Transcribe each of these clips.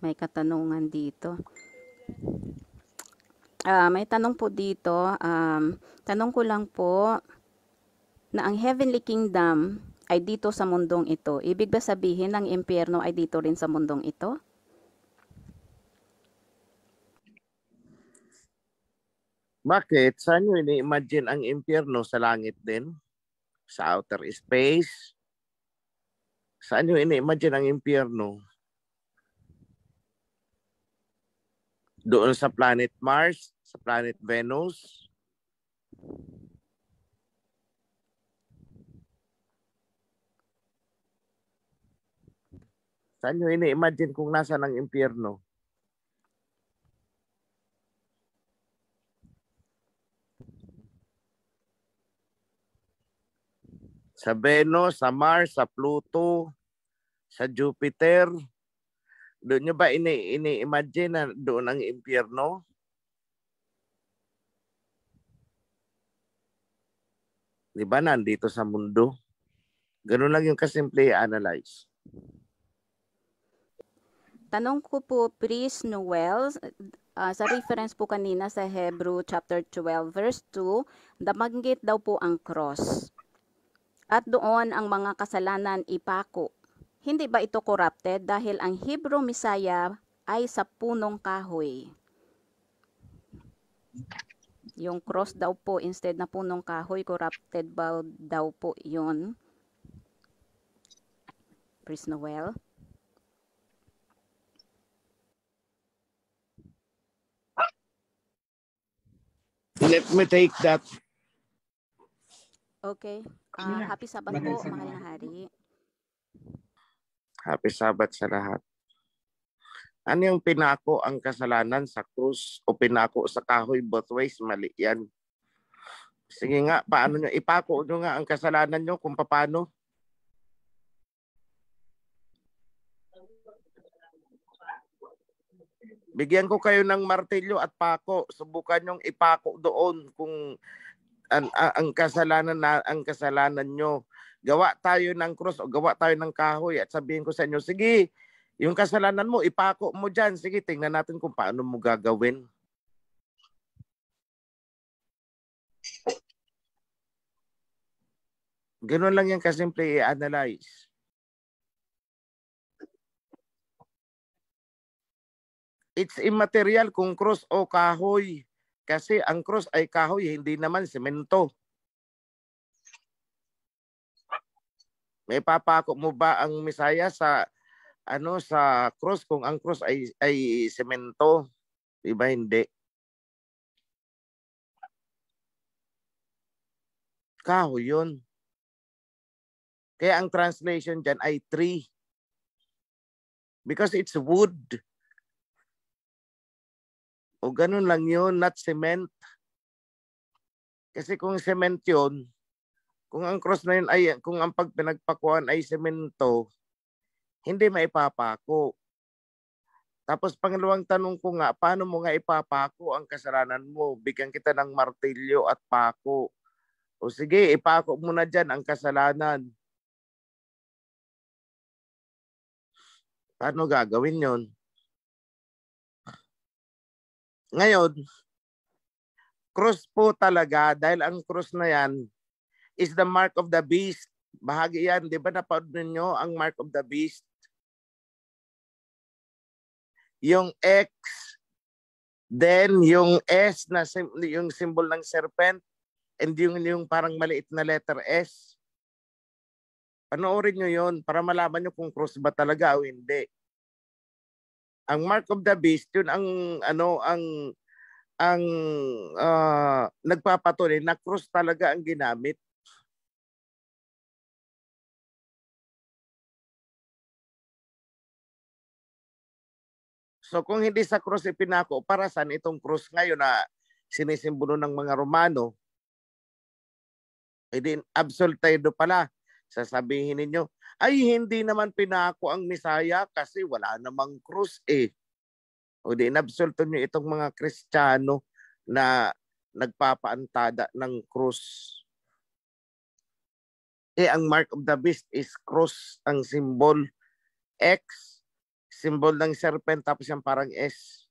May katanungan dito. May tanong po dito. Tanong ko lang po na ang Heavenly Kingdom ay dito sa mundong ito. Ibig ba sabihin ng impyerno ay dito rin sa mundong ito? Bakit? Saan nyo ini-imagine ang impyerno? Sa langit din? Sa outer space? Saan nyo ini-imagine ang impyerno? Doon sa planet Mars? Sa planet Venus? Saan nyo ini-imagine kung nasa ng impyerno? Sa Venus, sa Mars, sa Pluto, sa Jupiter? Doon nyo ba ini-imagine na doon ang impyerno? Di ba nandito sa mundo? Ganun lang yung kasimple i-analyze. Tanong ko po, Priest Noel, sa reference po kanina sa Hebrew chapter 12 verse 2, nabanggit daw po ang cross. At doon ang mga kasalanan ipako. Hindi ba ito corrupted dahil ang Hebrew Messiah ay sa punong kahoy? Yung cross daw po instead na punong kahoy, corrupted ba daw po yun? Priest Noel? Let me take that. Okay. Happy Sabbath po, mahal na hari. Happy Sabbath sa lahat. Ano yung pinako ang kasalanan sa krus o pinako sa kahoy? Both ways, mali yan. Sige nga, paano nyo? Ipako nyo nga ang kasalanan nyo kung paano. Bigyan ko kayo ng martilyo at pako. Subukan nyong ipako doon kung ang kasalanan nyo. Gawa tayo ng krus o gawa tayo ng kahoy at sabihin ko sa inyo, sige, yung kasalanan mo, ipako mo dyan. Sige, tingnan natin kung paano mo gagawin. Ganun lang yan kasimple i-analyze. It's immaterial kung cross o kahoy. Kasi ang cross ay kahoy, hindi naman semento. May papako mo ba ang Misaya sa sa cross kung ang cross ay semento? Diba hindi? Kahoy yun. Kaya ang translation dyan ay tree. Because it's wood. O ganun lang yun, not cement. Kasi kung cement yun, kung ang cross na yun ay, kung ang pagpinagpakuan ay semento, hindi maipapako. Tapos pangalawang tanong ko nga, paano mo nga ipapako ang kasalanan mo? Bigyan kita ng martilyo at pako. O sige, ipako mo na dyan ang kasalanan. Paano gagawin yon? Ngayon, cross po talaga dahil ang cross na yan is the mark of the beast. Bahagi yan, di ba napanood ninyo ang mark of the beast? Yung X, then yung S na yung symbol ng serpent, and yung parang maliit na letter S. Panoorin nyo yun para malaman nyo kung cross ba talaga o hindi. Ang mark of the beast, yun ang nagpapatunay na cross talaga ang ginamit. So kung hindi sa cross ipinako, para saan itong cross ngayon na sinisimbolo ng mga Romano? Eh di absolutedo pala. Sasabihin ninyo, ay hindi naman pinako ang Misaya kasi wala namang cross eh. O di inabsulto nyo itong mga Kristiyano na nagpapaantada ng cross. Eh ang mark of the beast is cross ang symbol. X, symbol ng serpent tapos yung parang S.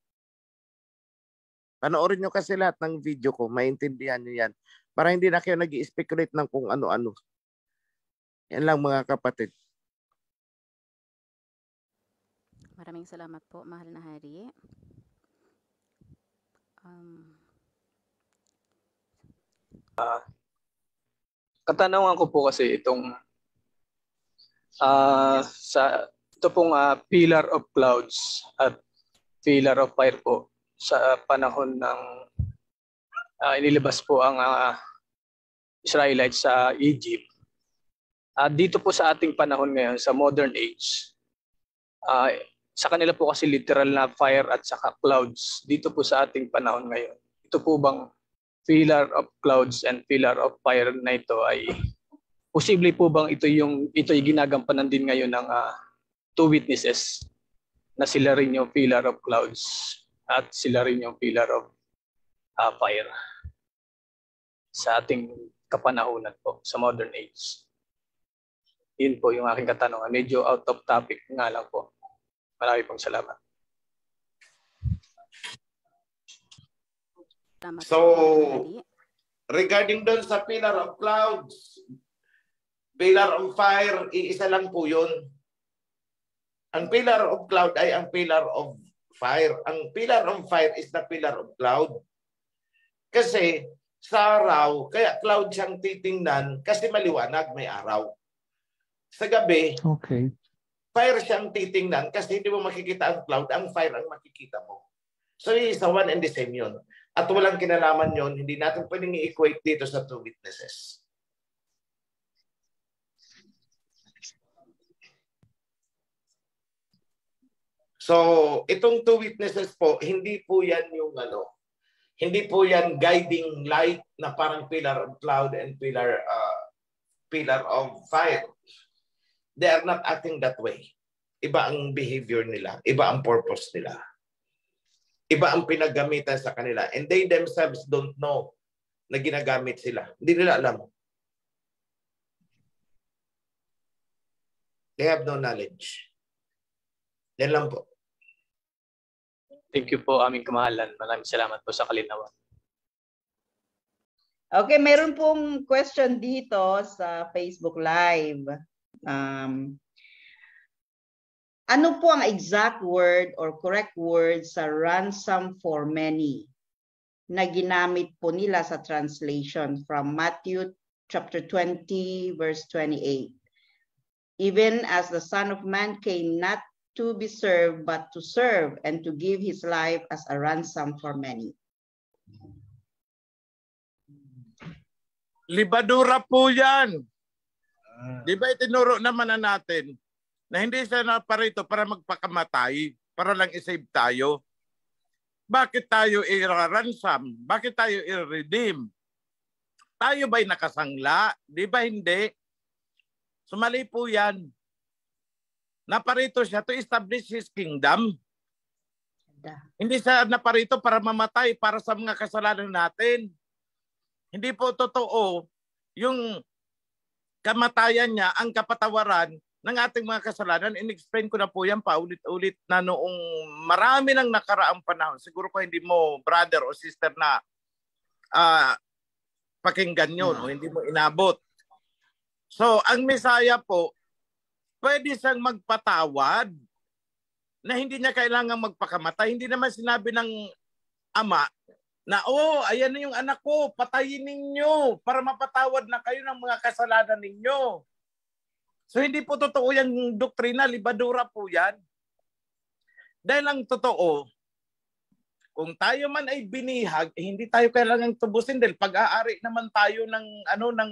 Panoorin nyo kasi lahat ng video ko, maintindihan nyo yan. Para hindi na kayo nag-i-speculate ng kung ano-ano. Yan lang mga kapatid. Maraming salamat po, mahal na hari. Katanungan ko po kasi itong ito pong pillar of clouds at pillar of fire po sa panahon ng inilabas po ang Israelites sa Egypt. Dito po sa ating panahon ngayon, sa modern age, sa kanila po kasi literal na fire at saka clouds. Dito po sa ating panahon ngayon, ito po bang pillar of clouds and pillar of fire na ito ay posible po bang ito ay ginagampanan din ngayon ng two witnesses na sila rin yung pillar of clouds at sila rin yung pillar of fire sa ating kapanahunan po sa modern age? Yun po yung aking katanungan. Medyo out of topic nga lang po. Marami pong salamat. So, regarding doon sa pillar of clouds, pillar of fire, iisa lang po yun. Ang pillar of cloud ay ang pillar of fire. Ang pillar of fire is the pillar of cloud. Kasi sa araw, kaya cloud siyang titingnan kasi maliwanag, may araw. Sa gabi, Okay. fire siyang titingnan kasi hindi mo makikita ang cloud, ang fire ang makikita mo. So, isa one and the same yun. At walang kinalaman yun, hindi natin pwedeng i-equate dito sa two witnesses. So, itong two witnesses po, hindi po yan yung hindi po yan guiding light na parang pillar of cloud and pillar of fire. They are not acting that way. Iba ang behavior nila. Iba ang purpose nila. Iba ang pinagamitan sa kanila. And they themselves don't know na ginagamit sila. Hindi nila alam. They have no knowledge. Yan lang po. Thank you po, aming kamahalan. Maraming salamat po sa kalinawan. Okay, meron pong question dito sa Facebook Live. Ano po ang exact word or correct word sa ransom for many na ginamit po nila sa translation from Matthew chapter 20 verse 28? Even as the Son of Man came not to be served but to serve and to give his life as a ransom for many. Libadura po yan. Di ba itinuro naman na natin na hindi siya naparito para magpakamatay, para lang isave tayo? Bakit tayo i-ransom? Bakit tayo i-redeem? Tayo ba'y nakasangla? Di ba hindi? Sumali po yan. Naparito siya to establish His kingdom. Hindi siya naparito para mamatay para sa mga kasalanan natin. Hindi po totoo yung kamatayan niya, ang kapatawaran ng ating mga kasalanan. In-explain ko na po yan paulit-ulit na noong marami ng nakaraang panahon. Siguro ko hindi mo brother o sister na pakinggan yun o hindi mo inabot. So, ang Mesaya po, pwede siyang magpatawad na hindi niya kailangang magpakamatay. Hindi naman sinabi ng ama na, ayan na yung anak ko, patayin ninyo para mapatawad na kayo ng mga kasalanan ninyo. So hindi po totoo yung doktrina, libadura po yan. Dahil ang totoo, kung tayo man ay binihag, hindi tayo kailangang tubusin dahil pag-aari naman tayo ng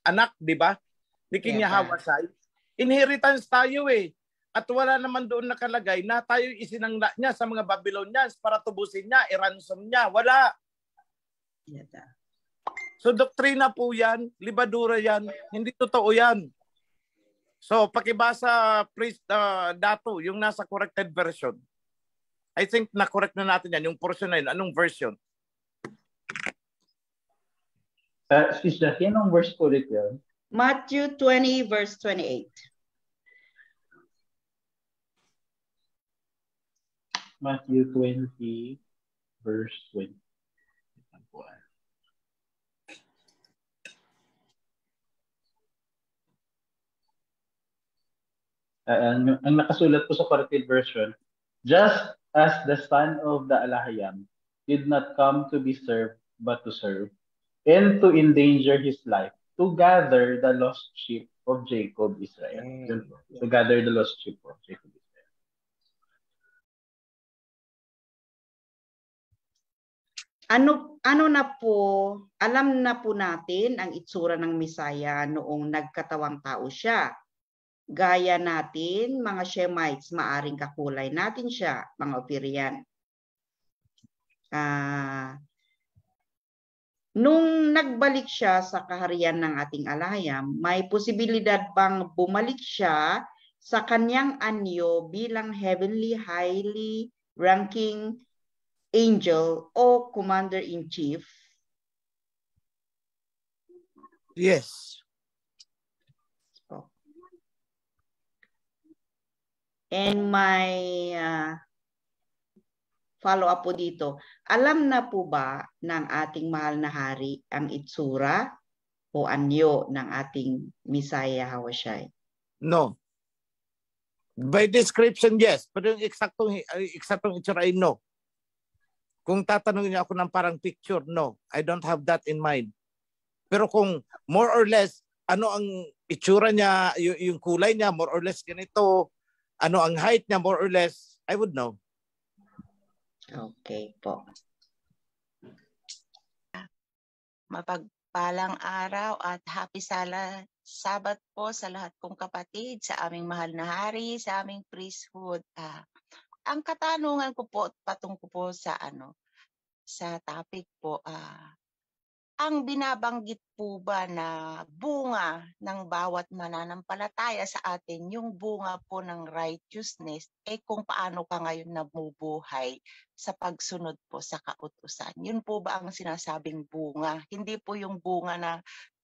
anak, di ba? Di kinyahawasay. Inheritance tayo eh. At wala naman doon nakalagay na tayo isinangla niya sa mga Babylonians para tubusin niya, i-ransom niya. Wala. So doktrina po yan, libadura yan, hindi totoo yan. So pakibasa priest Dato, yung nasa corrected version. I think na-correct na natin yan, yung portion na yun. Anong version? Sister, anong verse po ulit yun? Matthew 20 verse 28. Matthew 20, verse 20. Ang nakasulat po sa corrected version, just as the son of the Alahayam did not come to be served, but to serve, and to endanger his life, to gather the lost sheep of Jacob, Israel. Yun po. To gather the lost sheep of Jacob, Israel. Ano na po, alam na po natin ang itsura ng Misaya noong nagkatawang tao siya. Gaya natin, mga Shemites, maaring kakulay natin siya, mga Opirian. Nung nagbalik siya sa kaharian ng ating Alayam, may posibilidad bang bumalik siya sa kanyang anyo bilang heavenly highly ranking angel o commander-in-chief? Yes. And may follow-up po dito. Alam na po ba ng ating mahal na hari ang itsura o anyo ng ating Misaya Hawashai? No. By description, yes. Pero yung eksaktong itsura ay no. Kung tatanungin niyo ako ng parang picture, no. I don't have that in mind. Pero kung more or less, ano ang itsura niya, yung kulay niya, more or less ganito, ano ang height niya, more or less, I would know. Okay po. Mapagpalang araw at happy Sabat po sa lahat kong kapatid, sa aming mahal na hari, sa aming priesthood. Ang katanungan ko po patungkol po sa sa topic po, ang binabanggit po ba na bunga ng bawat mananampalataya sa atin, yung bunga po ng righteousness, kung paano ka ngayon nabubuhay sa pagsunod po sa kautusan. Yun po ba ang sinasabing bunga? Hindi po yung bunga na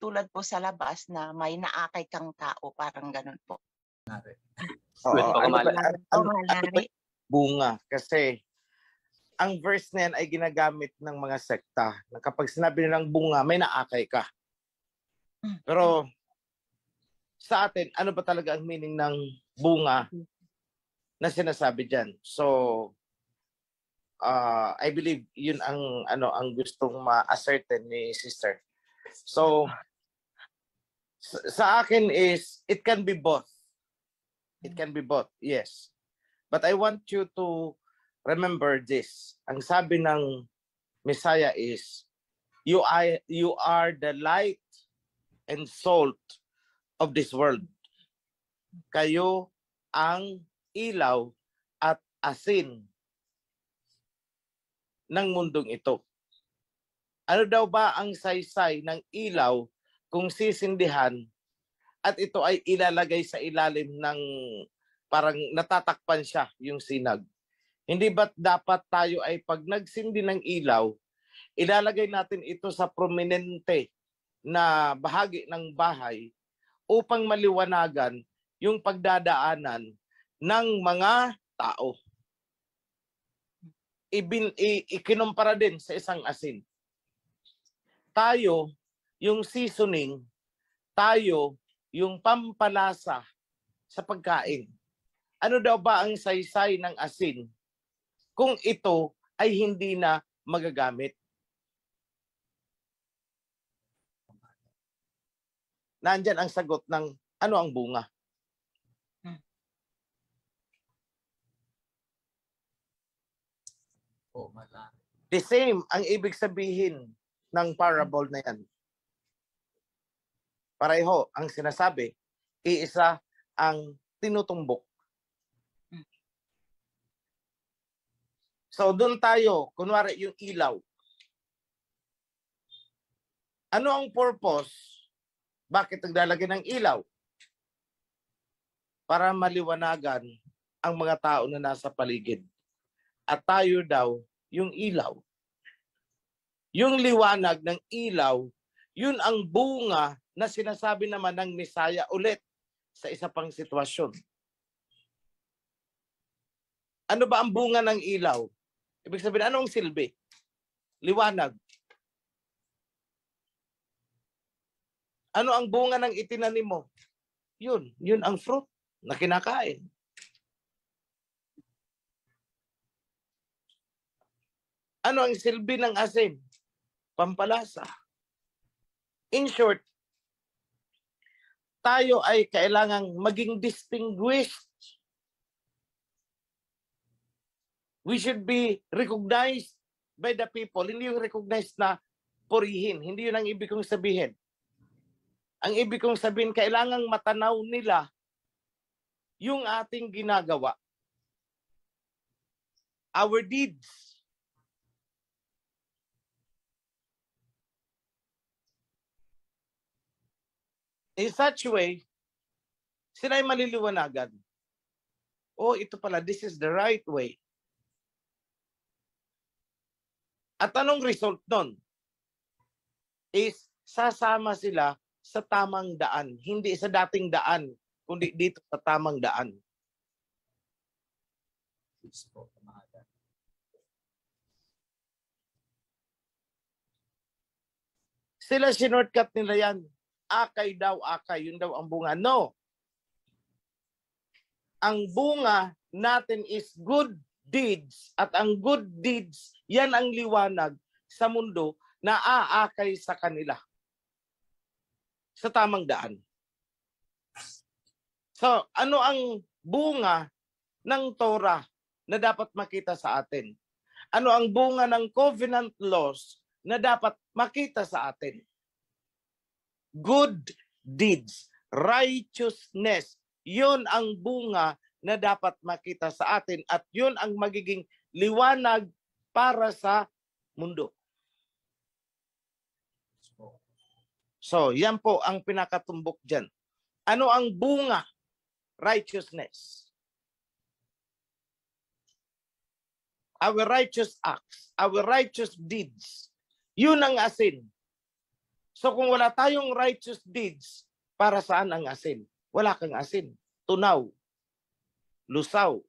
tulad po sa labas na may naakay kang tao, parang ganun po. Bunga? Kasi ang verse na yan ay ginagamit ng mga sekta na kapag sinabi nilang bunga, may naakay ka. Pero sa atin, ano ba talaga ang meaning ng bunga na sinasabi dyan? So, I believe yun ang gustong ma-ascertain ni sister. So, sa akin is, it can be both. It can be both, yes. But I want you to remember this. Ang sabi ng Messiah is, you are the light and salt of this world. Kayo ang ilaw at asin ng mundong ito. Ano daw ba ang saysay ng ilaw kung sisindihan at ito ay ilalagay sa ilalim ng parang natatakpan siya yung sinag? Hindi ba't dapat tayo ay pag nagsindi ng ilaw, ilalagay natin ito sa prominente na bahagi ng bahay upang maliwanagan yung pagdadaanan ng mga tao. Ikinumpara din sa isang asin. Tayo, yung seasoning, tayo, yung pampalasa sa pagkain. Ano daw ba ang saysay ng asin kung ito ay hindi na magagamit? Nandyan ang sagot ng ano ang bunga. The same ang ibig sabihin ng parable na yan. Pareho ang sinasabi, iisa ang tinutumbok. So doon tayo, kunwari yung ilaw. Ano ang purpose? Bakit naglalagay ng ilaw? Para maliwanagan ang mga tao na nasa paligid. At tayo daw yung ilaw. Yung liwanag ng ilaw, yun ang bunga na sinasabi naman ng Messiah ulit sa isa pang sitwasyon. Ano ba ang bunga ng ilaw? Ibig sabihin, anong silbi? Liwanag. Ano ang bunga ng itinanim mo? Yun ang fruit na kinakain. Ano ang silbi ng asin? Pampalasa. In short, tayo ay kailangang maging distinguished. We should be recognized by the people. Hindi yung recognized na purihin. Hindi yun ang ibig kong sabihin. Ang ibig kong sabihin, kailangang matanaw nila yung ating ginagawa. Our deeds. In such way, sila ay maliliwanagan. Oh, ito pala, this is the right way. At anong result nun? Is sasama sila sa tamang daan. Hindi sa dating daan, kundi dito sa tamang daan. Sila sinortcut nila yan. Akay daw, akay. Yun daw ang bunga. No. Ang bunga natin is good deeds. At ang good deeds, yan ang liwanag sa mundo na aakay sa kanila. Sa tamang daan. So, ano ang bunga ng Torah na dapat makita sa atin? Ano ang bunga ng covenant laws na dapat makita sa atin? Good deeds, righteousness. Yun ang bunga na dapat makita sa atin at yun ang magiging liwanag para sa mundo. So, yan po ang pinakatumbok dyan. Ano ang bunga? Righteousness. Our righteous acts, our righteous deeds. Yun ang asin. So kung wala tayong righteous deeds, para saan ang asin? Wala kang asin. Tunaw. Lusaw.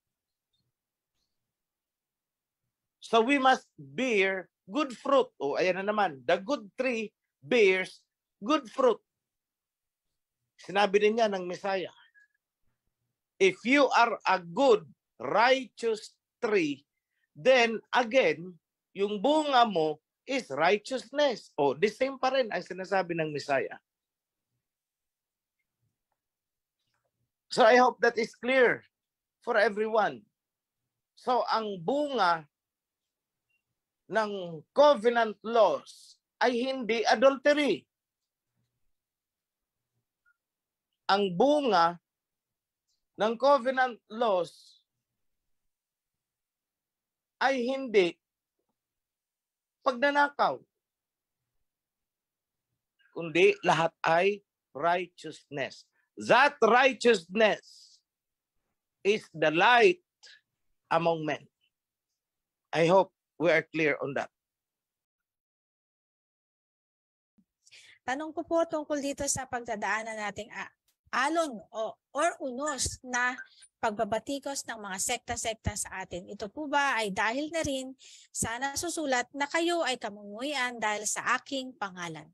So we must bear good fruit. O ayan na naman. The good tree bears good fruit. Sinabi din niya ng Messiah. If you are a good, righteous tree, then again, yung bunga mo is righteousness. O, the same pa rin ang sinasabi ng Messiah. So I hope that is clear for everyone. So ang bunga ng covenant laws ay hindi adultery. Ang bunga ng covenant laws ay hindi pagnanakaw, kundi lahat ay righteousness. That righteousness is the light among men. I hope we are clear on that. Tanong ko po tungkol dito sa pagdadaanan nating alon or unos na pagbabatikos ng mga sekta-sekta sa atin. Ito po ba ay dahil na rin sa nasusulat na kayo ay kamumuyan dahil sa aking pangalan?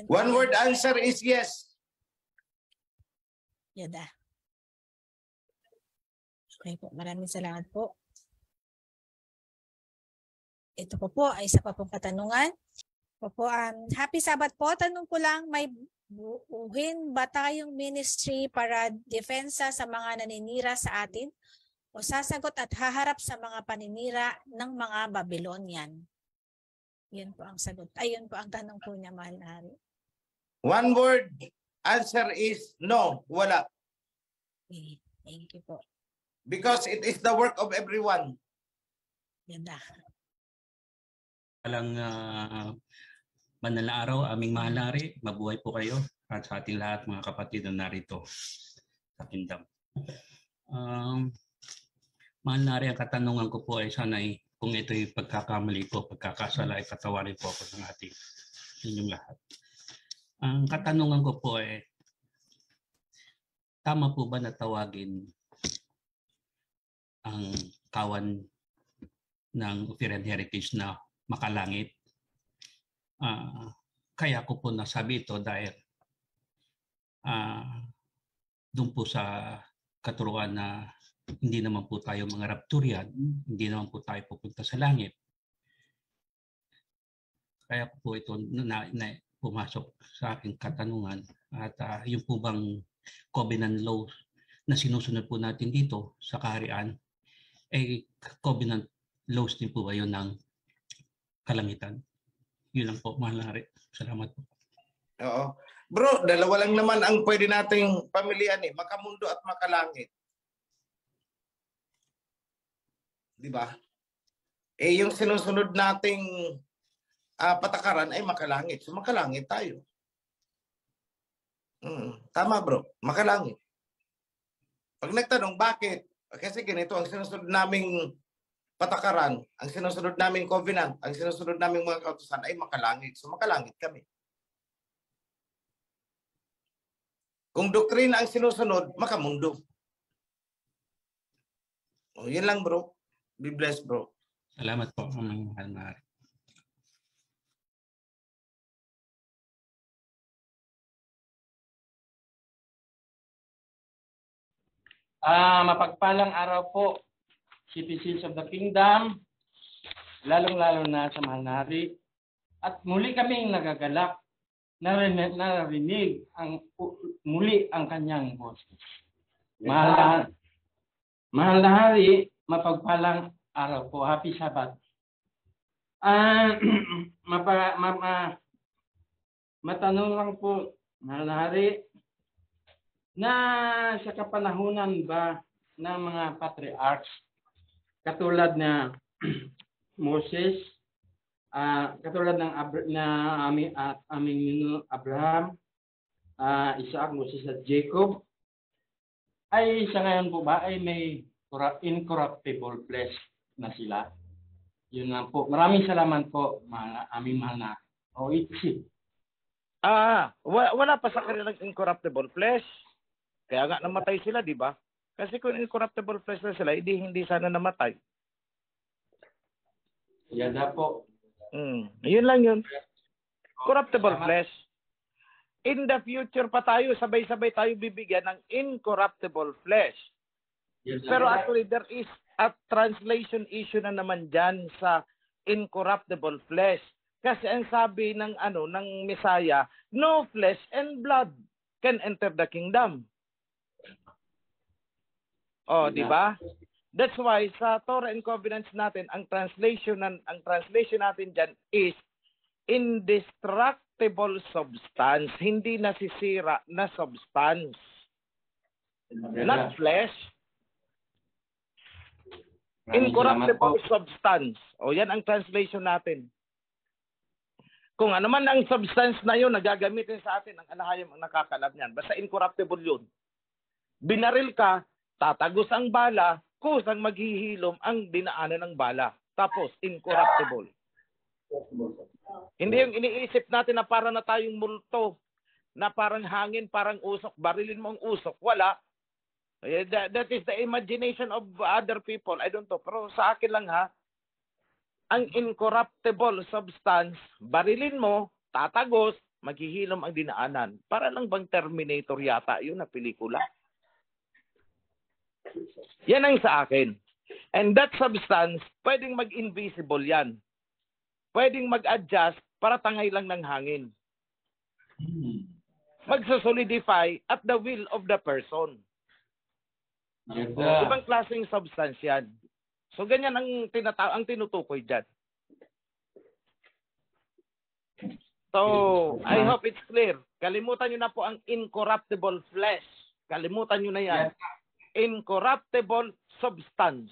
One word answer is yes. Yada. Okay po, maraming salamat po. Ito po ay isa pa pong katanungan. Happy Sabbath po. Tanong ko lang, may buuhin ba tayong ministry para defensa sa mga naninira sa atin o sasagot at haharap sa mga paninira ng mga Babylonian? Yun po ang sagot. Ayun po ang tanong po niya, mahal na hari. One word answer is no, wala. Okay, thank you po. Because it is the work of everyone. Yan na. Walang manalang araw, aming mahal na hari, mabuhay po kayo at sa ating lahat mga kapatid na narito sa kingdom. Mahal na hari, ang katanungan ko po ay sana'y kung ito'y pagkakamali ko, pagkakasala ay patawarin po ako ng ating inyong lahat. Ang katanungan ko po ay tama po ba na tawagin ang kawan ng Offered Heritage na makalangit? Kaya ko po nasabi ito dahil doon po sa katuruan na hindi naman po tayo mga rapturyan, hindi naman po tayo pupunta sa langit. Kaya po ito na pumasok sa aking katanungan. At yung po bang covenant law na sinusunod po natin dito sa kaharian, covenant laws din po ba yun ng kalangitan? Yun lang po, mahal na hari. Salamat po. Oo. Bro, dalawa lang naman ang pwede nating pamilihan makamundo at makalangit. Di ba? Yung sinusunod nating patakaran ay makalangit. So makalangit tayo. Tama bro, makalangit. Pag nagtanong bakit? Kasi ganito ang sinusunod naming patakaran, ang sinusunod naming covenant, ang sinusunod naming mga kautusan ay makalangit. So makalangit kami. Kung doktrina ang sinusunod, makamundo. Yun lang bro. Be blessed bro. Salamat po, mahal na hari. Mapagpalang araw po, citizens of the kingdom, lalong-lalo na sa mahal na hari. At muli kaming nagagalak na narinig muli ang kanyang boses. Mahal na hari, mapagpalang araw po. Happy Sabbath. Matanong lang po, mahal na hari, na sa kapanahunan ba ng mga patriarchs katulad na Moses, katulad ng aming Abraham, Isaac, Moses at Jacob, ay sa ngayon po ba ay may incorruptible flesh na sila? Yun lang po. Maraming salamat po, aming mahal na. Wala pa sa kanilang incorruptible flesh. Kaya nga namatay sila, di ba? Kasi kung incorruptible flesh na sila, hindi sana namatay. Yada po. Yun lang yun. Corruptible flesh. In the future pa tayo, sabay-sabay tayo bibigyan ng incorruptible flesh. Pero actually, there is a translation issue na naman dyan sa incorruptible flesh. Kasi ang sabi ng Messiah, no flesh and blood can enter the kingdom. Di ba? That's why sa Torah and Covenants natin, ang translation natin diyan is indestructible substance, hindi nasisira na substance. Not flesh. Incorruptible substance. Yan ang translation natin. Kung ano man ang substance na yun na gagamitin sa atin, ang alahayam ang nakakalab niyan. Basta incorruptible yun. Binaril ka, tatagos ang bala, kusang maghihilom ang dinaanan ng bala. Tapos, incorruptible. Hindi yung iniisip natin na para na tayong multo, na parang hangin, parang usok, barilin mo ang usok. Wala. That is the imagination of other people. I don't know. Pero sa akin lang ang incorruptible substance, barilin mo, tatagos, maghihilom ang dinaanan. Para lang bang Terminator yata yun na pelikula? Yan ang sa akin. And that substance, pwedeng mag-invisible yan. Pwedeng mag-adjust para tangay lang ng hangin. Magsosolidify at the will of the person. Ibang klaseng substance yan. So ganyan ang tinutukoy dyan. So, I hope it's clear. Kalimutan nyo na po ang incorruptible flesh. Kalimutan nyo na yan. Incorruptible substance.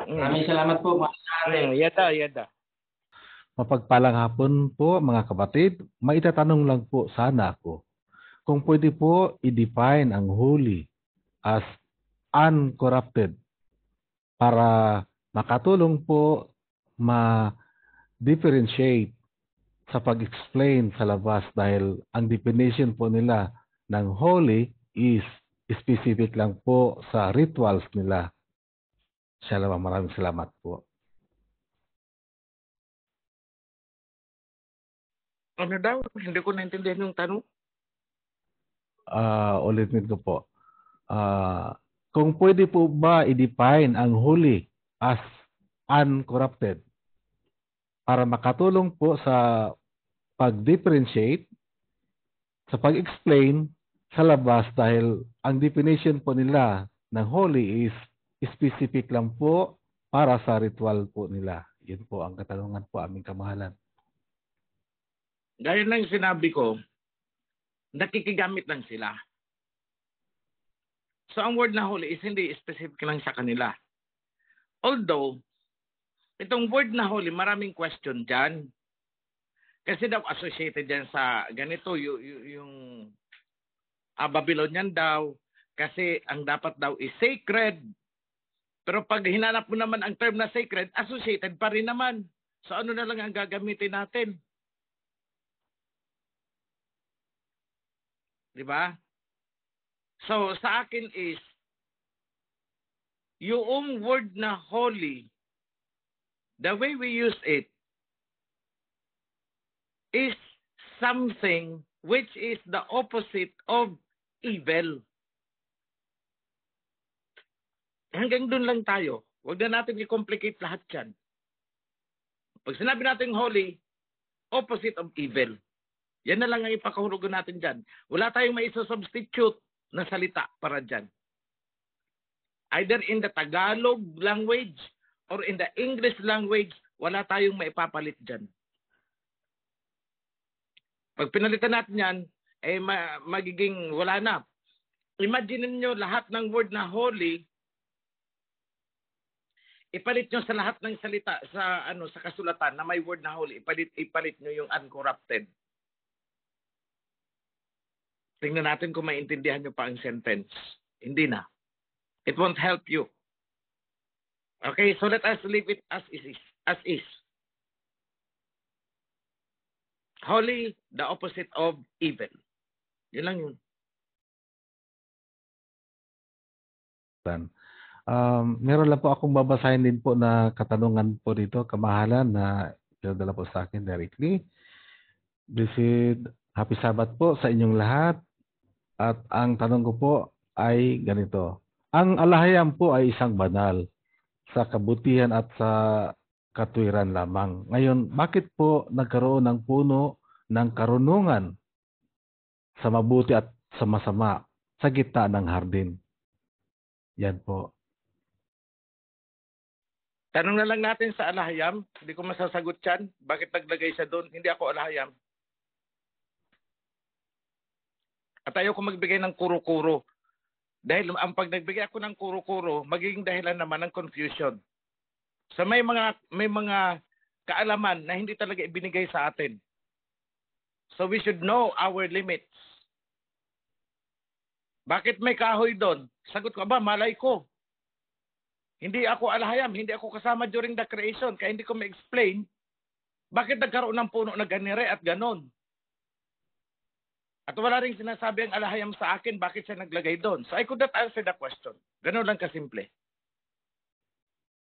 Maraming salamat po. Yada. Mapagpalang hapon po mga kapatid. Maitatanong lang po sana ako. Kung pwede po i-define ang holy as uncorrupted para makatulong po ma-differentiate sa pag-explain sa labas dahil ang definition po nila ng holy is specific lang po sa rituals nila. Siya lamang, maraming salamat po. Ano daw? Hindi ko naintindihan yung tanong. Ulitin ko po. Kung pwede po ba i-define ang holy as uncorrupted para makatulong po sa pag-differentiate, sa pag-explain sa labas dahil ang definition po nila ng holy is specific lang po para sa ritual po nila. Yun po ang katanungan po, aming kamahalan. Gaya ng sinabi ko, nakikigamit lang sila. So ang word na holy is hindi specific lang sa kanila. Although, itong word na holy, maraming question dyan. Kasi daw associated dyan sa ganito, yung Babylonian daw, kasi ang dapat daw is sacred. Pero pag hinanap mo naman ang term na sacred, associated pa rin naman. So ano na lang ang gagamitin natin? Di ba? So sa akin is, yung word na holy, the way we use it, is something which is the opposite of evil. Hanggang dun lang tayo. Huwag na natin i-complicate lahat yan. Pag sinabi natin holy, opposite of evil. Yan na lang ang ipakahulugan natin dyan. Wala tayong maisosubstitute na salita para dyan. Either in the Tagalog language or in the English language, wala tayong maipapalit dyan. Pag pinalitan natin yan, magiging wala na. Imagine niyo lahat ng word na holy, ipalit nyo sa lahat ng salita sa kasulatan na may word na holy, ipalit nyo yung uncorrupted. Tingnan natin kung maintindihan nyo pa ang sentence. Hindi na. It won't help you. Okay, so let us leave it as is. Holy, the opposite of evil. Yun lang yun. Meron lang po akong babasahin din po na katanungan po dito, kamahalan, na pinadala po sa akin directly. Blessed, happy Sabbath po sa inyong lahat. At ang tanong ko po ay ganito. Ang alahayam po ay isang banal sa kabutihan at sa katwiran lamang. Ngayon, bakit po nagkaroon ng puno ng karunungan sa mabuti at sa masama sa gitna ng hardin? Yan po. Tanong na lang natin sa alahayam. Hindi ko masasagot yan. Bakit naglagay siya doon? Hindi ako alahayam. At ayaw ko magbigay ng kuro-kuro. Dahil ang pag nagbigay ako ng kuro-kuro, magiging dahilan naman ng confusion. So may mga kaalaman na hindi talaga ibinigay sa atin. So we should know our limits. Bakit may kahoy doon? Sagot ko, malay ko. Hindi ako alahayam, hindi ako kasama during the creation, kaya hindi ko ma-explain bakit nagkaroon ng puno na ganire at ganon. At wala rin sinasabi ang alahayam sa akin bakit siya naglagay doon. So I could not answer the question. Ganon lang kasimple.